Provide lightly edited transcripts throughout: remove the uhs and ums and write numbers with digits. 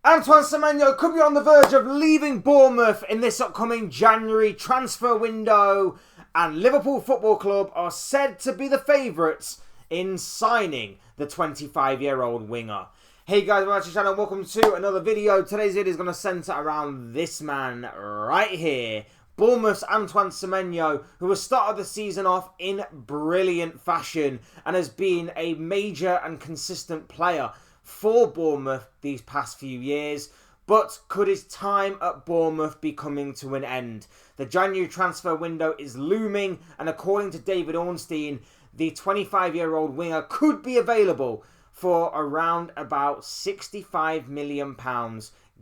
Antoine Semenyo could be on the verge of leaving Bournemouth in this upcoming January transfer window, and Liverpool Football Club are said to be the favourites in signing the 25-year-old winger. Hey guys, welcome to the channel, welcome to another video. Today's video is going to centre around this man right here, Bournemouth's Antoine Semenyo, who has started the season off in brilliant fashion and has been a major and consistent player for Bournemouth these past few years. But could his time at Bournemouth be coming to an end? The January transfer window is looming, and according to David Ornstein, the 25-year-old winger could be available for around about £65 million,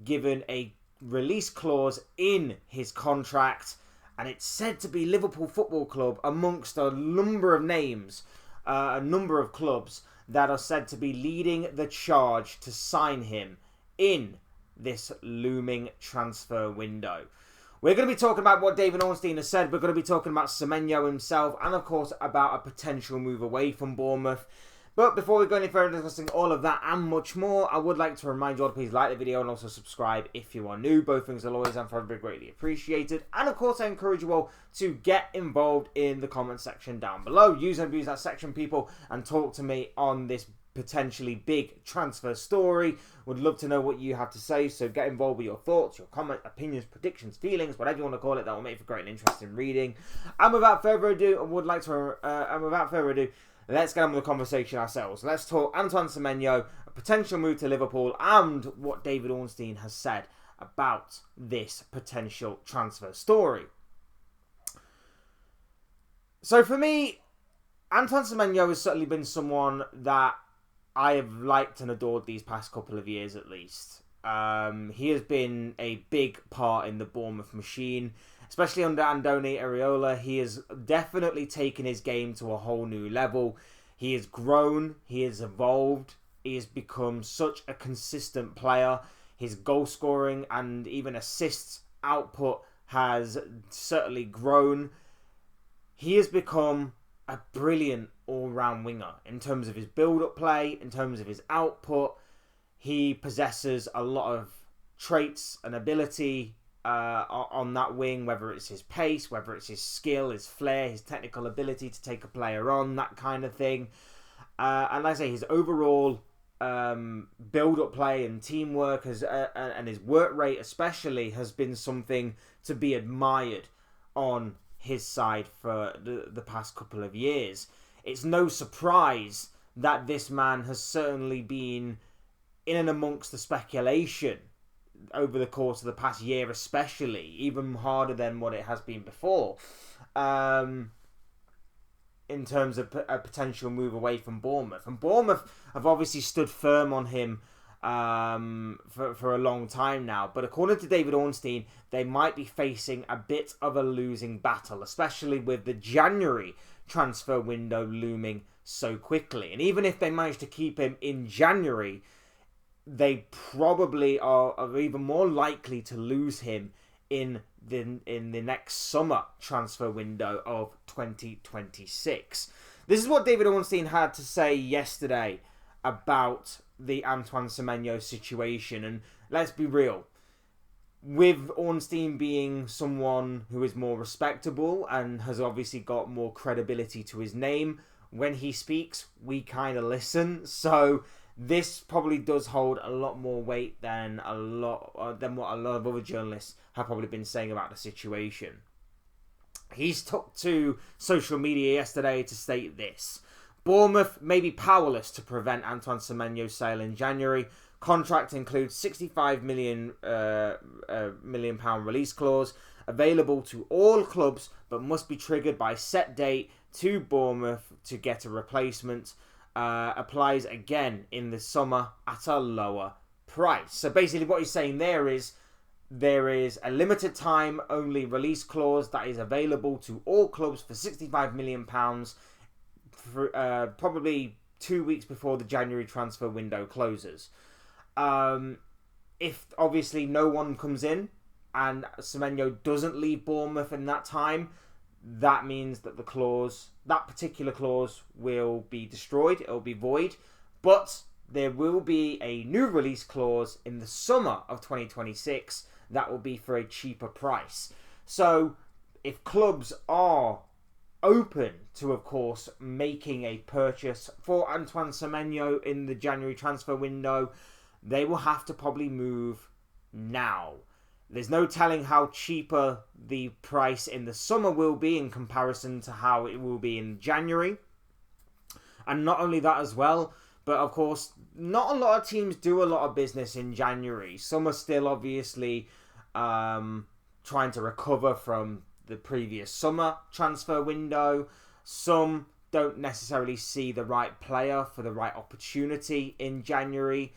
given a release clause in his contract. And it's said to be Liverpool Football Club amongst a number of names, a number of clubs that are said to be leading the charge to sign him in this looming transfer window. We're going to be talking about what David Ornstein has said. We're going to be talking about Semenyo himself and, of course, about a potential move away from Bournemouth. But before we go any further discussing all of that and much more, I would like to remind you all to please like the video and also subscribe if you are new. Both things are always and forever greatly appreciated. And of course, I encourage you all to get involved in the comment section down below. Use and abuse that section, people, and talk to me on this potentially big transfer story. Would love to know what you have to say, so get involved with your thoughts, your comments, opinions, predictions, feelings, whatever you want to call it. That will make for great and interesting reading. And without further ado, let's get on with the conversation ourselves. Let's talk Antoine Semenyo, a potential move to Liverpool, and what David Ornstein has said about this potential transfer story. So for me, Antoine Semenyo has certainly been someone that I have liked and adored these past couple of years at least. He has been a big part in the Bournemouth machine, especially under Andoni Iraola. He has definitely taken his game to a whole new level. He has grown, he has evolved, he has become such a consistent player. His goal scoring and even assists output has certainly grown. He has become a brilliant all-round winger in terms of his build-up play, in terms of his output. He possesses a lot of traits and ability on that wing, whether it's his pace, whether it's his skill, his flair, his technical ability to take a player on, that kind of thing. And like I say, his overall build-up play and teamwork and his work rate especially has been something to be admired on his side for the past couple of years. It's no surprise that this man has certainly been in and amongst the speculation over the course of the past year, especially, even harder than what it has been before, in terms of a potential move away from Bournemouth. And Bournemouth have obviously stood firm on him for a long time now, but according to David Ornstein, they might be facing a bit of a losing battle, especially with the January transfer window looming so quickly. And even if they manage to keep him in January, they probably are even more likely to lose him in the next summer transfer window of 2026. This is what David Ornstein had to say yesterday about the Antoine Semenyo situation. And let's be real, with Ornstein being someone who is more respectable and has obviously got more credibility to his name, when he speaks, we kind of listen. So this probably does hold a lot more weight than what a lot of other journalists have probably been saying about the situation. He's took to social media yesterday to state this: Bournemouth may be powerless to prevent Antoine Semenyo's sale in January. Contract includes £65 million release clause, available to all clubs, but must be triggered by set date to Bournemouth to get a replacement. Applies again in the summer at a lower price. So basically what he's saying there is a limited time only release clause that is available to all clubs for £65 million, for, probably 2 weeks before the January transfer window closes. If obviously no one comes in and Semenyo doesn't leave Bournemouth in that time, that means that that particular clause will be destroyed. It will be void. But there will be a new release clause in the summer of 2026 that will be for a cheaper price. So if clubs are open to, of course, making a purchase for Antoine Semenyo in the January transfer window, they will have to probably move now. There's no telling how cheaper the price in the summer will be in comparison to how it will be in January. And not only that as well, but of course, not a lot of teams do a lot of business in January. Some are still obviously trying to recover from the previous summer transfer window. Some don't necessarily see the right player for the right opportunity in January.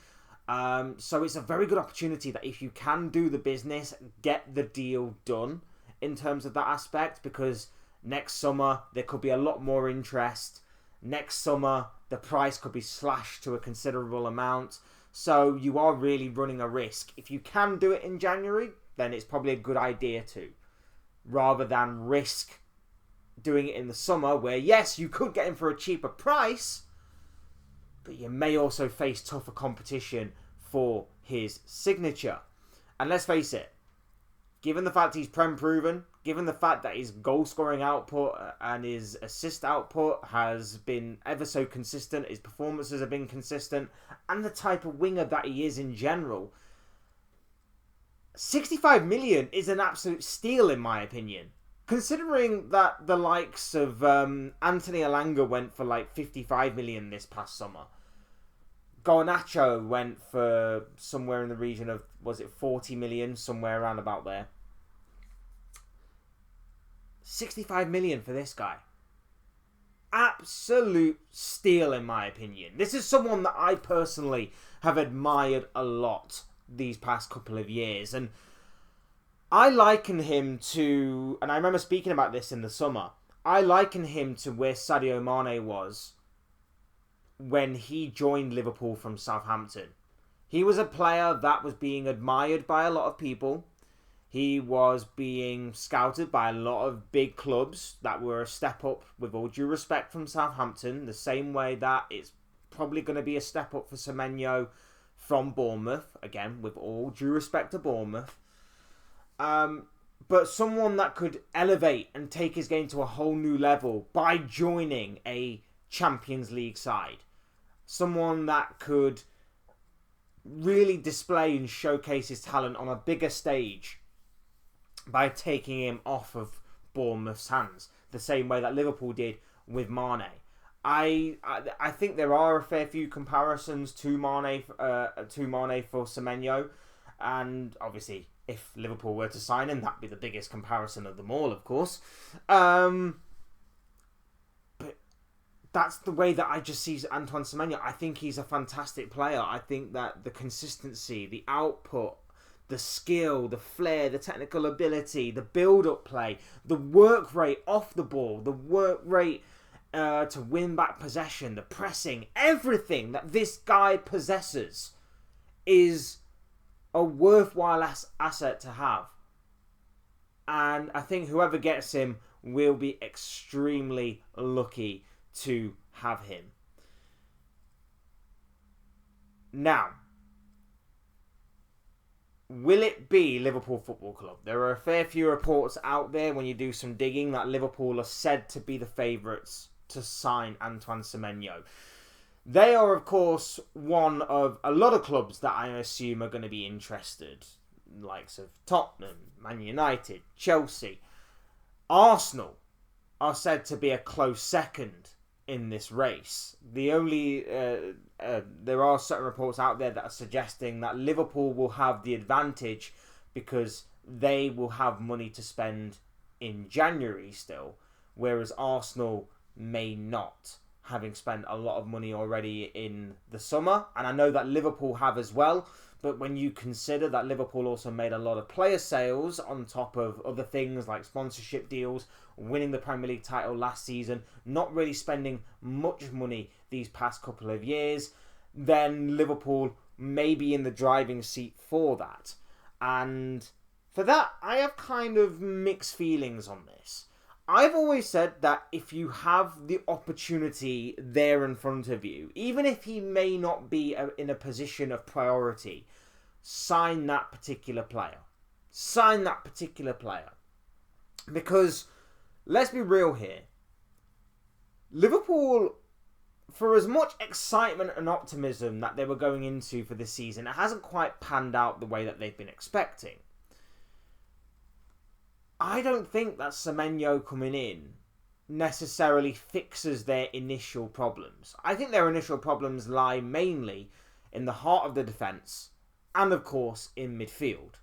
So it's a very good opportunity that if you can do the business, get the deal done in terms of that aspect, because next summer there could be a lot more interest. Next summer the price could be slashed to a considerable amount. So you are really running a risk. If you can do it in January, then it's probably a good idea to, rather than risk doing it in the summer where, yes, you could get him for a cheaper price, but you may also face tougher competition for his signature. And let's face it, given the fact he's Prem proven, given the fact that his goal scoring output and his assist output has been ever so consistent, his performances have been consistent, and the type of winger that he is in general, 65 million is an absolute steal in my opinion. Considering that the likes of Anthony Elanga went for like 55 million this past summer. Garnacho went for somewhere in the region of, was it 40 million? Somewhere around about there. 65 million for this guy. Absolute steal in my opinion. This is someone that I personally have admired a lot these past couple of years. And I liken him to, and I remember speaking about this in the summer, I liken him to where Sadio Mane was when he joined Liverpool from Southampton. He was a player that was being admired by a lot of people. He was being scouted by a lot of big clubs that were a step up, with all due respect, from Southampton, the same way that it's probably going to be a step up for Semenyo from Bournemouth, again, with all due respect to Bournemouth. But someone that could elevate and take his game to a whole new level by joining a Champions League side. Someone that could really display and showcase his talent on a bigger stage by taking him off of Bournemouth's hands, the same way that Liverpool did with Mane. I think there are a fair few comparisons to Mane for Semenyo, and obviously if Liverpool were to sign him, that'd be the biggest comparison of them all, of course. But that's the way that I just see Antoine Semenyo. I think he's a fantastic player. I think that the consistency, the output, the skill, the flair, the technical ability, the build-up play, the work rate off the ball, the work rate to win back possession, the pressing, everything that this guy possesses is a worthwhile asset to have. And I think whoever gets him will be extremely lucky to have him. Now, will it be Liverpool Football Club? There are a fair few reports out there when you do some digging that Liverpool are said to be the favourites to sign Antoine Semenyo. They are, of course, one of a lot of clubs that I assume are going to be interested. Likes of Tottenham, Man United, Chelsea. Arsenal are said to be a close second in this race. There are certain reports out there that are suggesting that Liverpool will have the advantage because they will have money to spend in January still, whereas Arsenal may not, having spent a lot of money already in the summer. And I know that Liverpool have as well, but when you consider that Liverpool also made a lot of player sales on top of other things like sponsorship deals, winning the Premier League title last season, not really spending much money these past couple of years, then Liverpool may be in the driving seat for that. And for that, I have kind of mixed feelings on this. I've always said that if you have the opportunity there in front of you, even if he may not be in a position of priority, sign that particular player. Sign that particular player. Because, let's be real here, Liverpool, for as much excitement and optimism that they were going into for this season, it hasn't quite panned out the way that they've been expecting. I don't think that Semenyo coming in necessarily fixes their initial problems. I think their initial problems lie mainly in the heart of the defence and, of course, in midfield.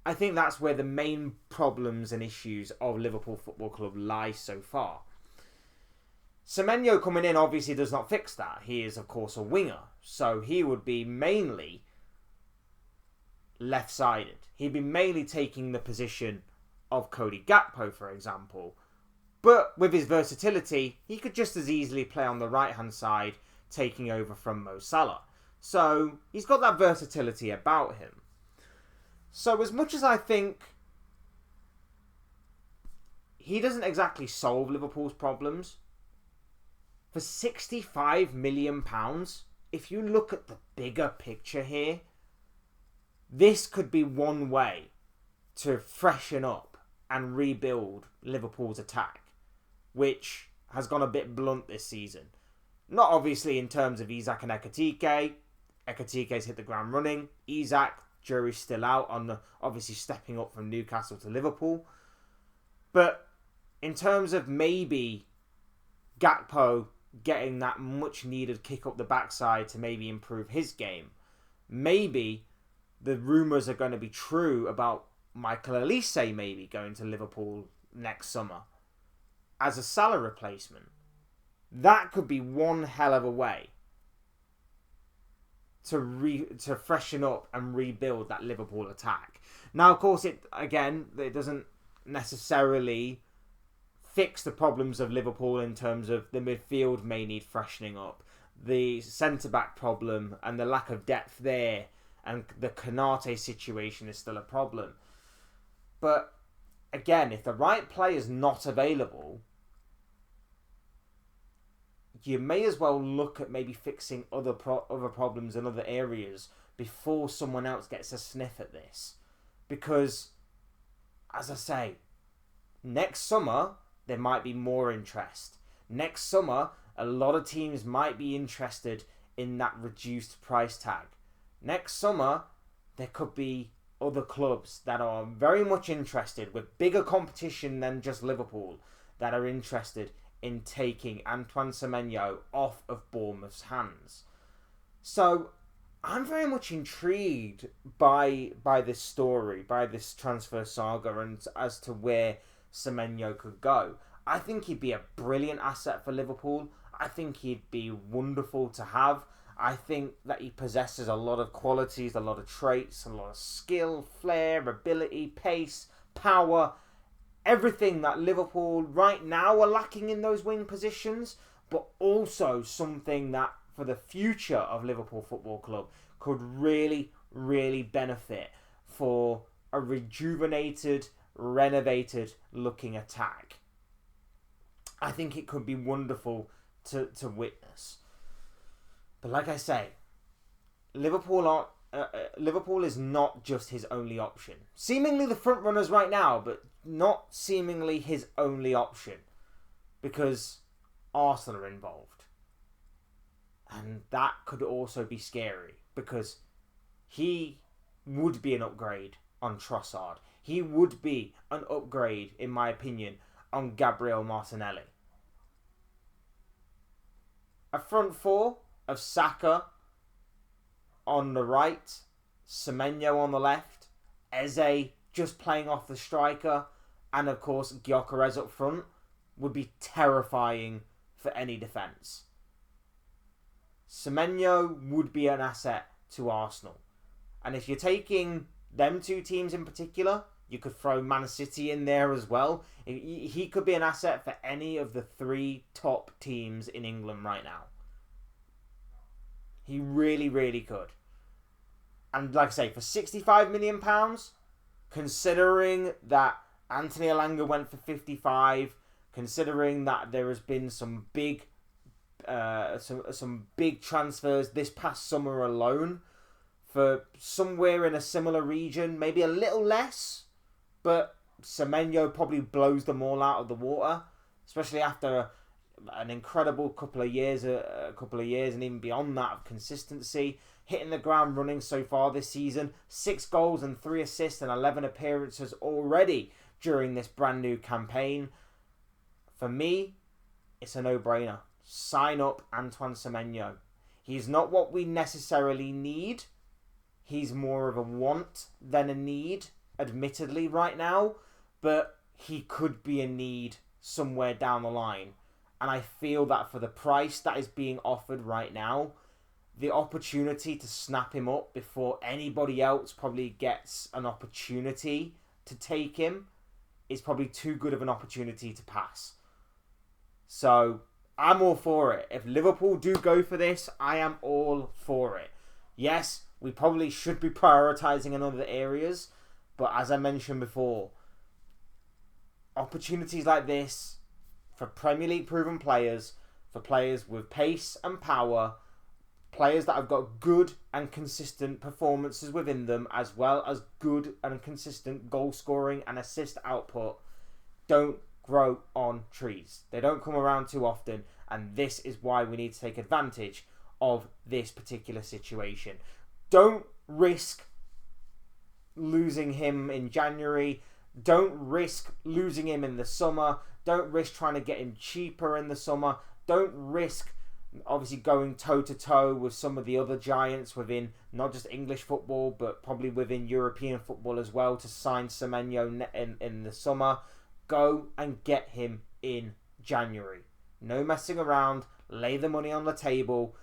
I think that's where the main problems and issues of Liverpool Football Club lie so far. Semenyo coming in obviously does not fix that. He is, of course, a winger, so he would be mainly left-sided. He'd be mainly taking the position of Cody Gakpo, for example. But with his versatility, he could just as easily play on the right-hand side, taking over from Mo Salah. So he's got that versatility about him. So as much as I think he doesn't exactly solve Liverpool's problems, for £65 million, if you look at the bigger picture here, this could be one way to freshen up and rebuild Liverpool's attack, which has gone a bit blunt this season. Not obviously in terms of Isak and Ekitike. Ekitike's hit the ground running. Isak, jury's still out on obviously stepping up from Newcastle to Liverpool. But in terms of maybe Gakpo getting that much needed kick up the backside to maybe improve his game, maybe the rumours are going to be true about Michael Elise maybe going to Liverpool next summer as a Salah replacement. That could be one hell of a way to freshen up and rebuild that Liverpool attack. Now, of course, it doesn't necessarily fix the problems of Liverpool in terms of the midfield may need freshening up, the centre-back problem and the lack of depth there, and the Konate situation is still a problem. But again, if the right player is not available, you may as well look at maybe fixing other problems in other areas before someone else gets a sniff at this. Because, as I say, next summer there might be more interest. Next summer, a lot of teams might be interested in that reduced price tag. Next summer, there could be other clubs that are very much interested, with bigger competition than just Liverpool, that are interested in taking Antoine Semenyo off of Bournemouth's hands. So I'm very much intrigued by this story, by this transfer saga, and as to where Semenyo could go. I think he'd be a brilliant asset for Liverpool. I think he'd be wonderful to have. I think that he possesses a lot of qualities, a lot of traits, a lot of skill, flair, ability, pace, power, everything that Liverpool right now are lacking in those wing positions, but also something that for the future of Liverpool Football Club could really, really benefit for a rejuvenated, renovated looking attack. I think it could be wonderful to witness. But like I say, Liverpool is not just his only option. Seemingly the front runners right now, but not seemingly his only option, because Arsenal are involved. And that could also be scary, because he would be an upgrade on Trossard. He would be an upgrade, in my opinion, on Gabriel Martinelli. A front four of Saka on the right, Semenyo on the left, Eze just playing off the striker, and of course Gyökeres up front would be terrifying for any defence. Semenyo would be an asset to Arsenal. And if you're taking them two teams in particular, you could throw Man City in there as well. He could be an asset for any of the three top teams in England right now. He really, really could. And like I say, for £65 million, considering that Anthony Elanga went for 55, considering that there has been some big transfers this past summer alone for somewhere in a similar region, maybe a little less, but Semenyo probably blows them all out of the water, especially after an incredible couple of years, and even beyond that of consistency, hitting the ground running so far this season. 6 goals and 3 assists and 11 appearances already during this brand new campaign. For me, it's a no-brainer. Sign up Antoine Semenyo. He's not what we necessarily need. He's more of a want than a need, admittedly, right now. But he could be a need somewhere down the line. And I feel that for the price that is being offered right now, the opportunity to snap him up before anybody else probably gets an opportunity to take him is probably too good of an opportunity to pass. So I'm all for it. If Liverpool do go for this, I am all for it. Yes, we probably should be prioritising in other areas, but as I mentioned before, opportunities like this for Premier League proven players, for players with pace and power, players that have got good and consistent performances within them, as well as good and consistent goal scoring and assist output, don't grow on trees. They don't come around too often, and this is why we need to take advantage of this particular situation. Don't risk losing him in January. Don't risk losing him in the summer. Don't risk trying to get him cheaper in the summer. Don't risk obviously going toe-to-toe with some of the other giants within not just English football, but probably within European football as well, to sign Semenyo in the summer. Go and get him in January. No messing around. Lay the money on the table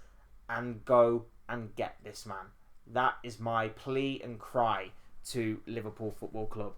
and go and get this man. That is my plea and cry to Liverpool Football Club.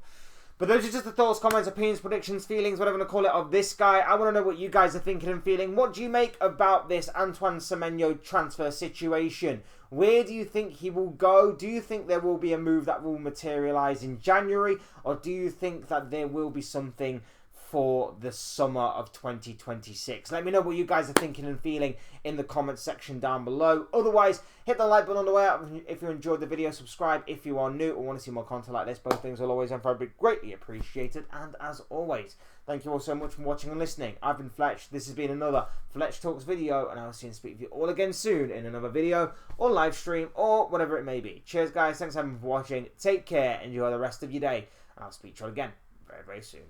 But those are just the thoughts, comments, opinions, predictions, feelings, whatever you want to call it, of this guy. I want to know what you guys are thinking and feeling. What do you make about this Antoine Semenyo transfer situation? Where do you think he will go? Do you think there will be a move that will materialise in January? Or do you think that there will be something for the summer of 2026? Let me know what you guys are thinking and feeling in the comments section down below. Otherwise, hit the like button on the way out if you enjoyed the video. Subscribe if you are new or want to see more content like this. Both things will always and forever be greatly appreciated. And as always, thank you all so much for watching and listening. I've been Fletch. This has been another Fletch Talks video, and I will see and speak with you all again soon in another video or live stream or whatever it may be. Cheers, guys. Thanks everyone for watching. Take care. Enjoy the rest of your day, and I'll speak to you all again very, very soon.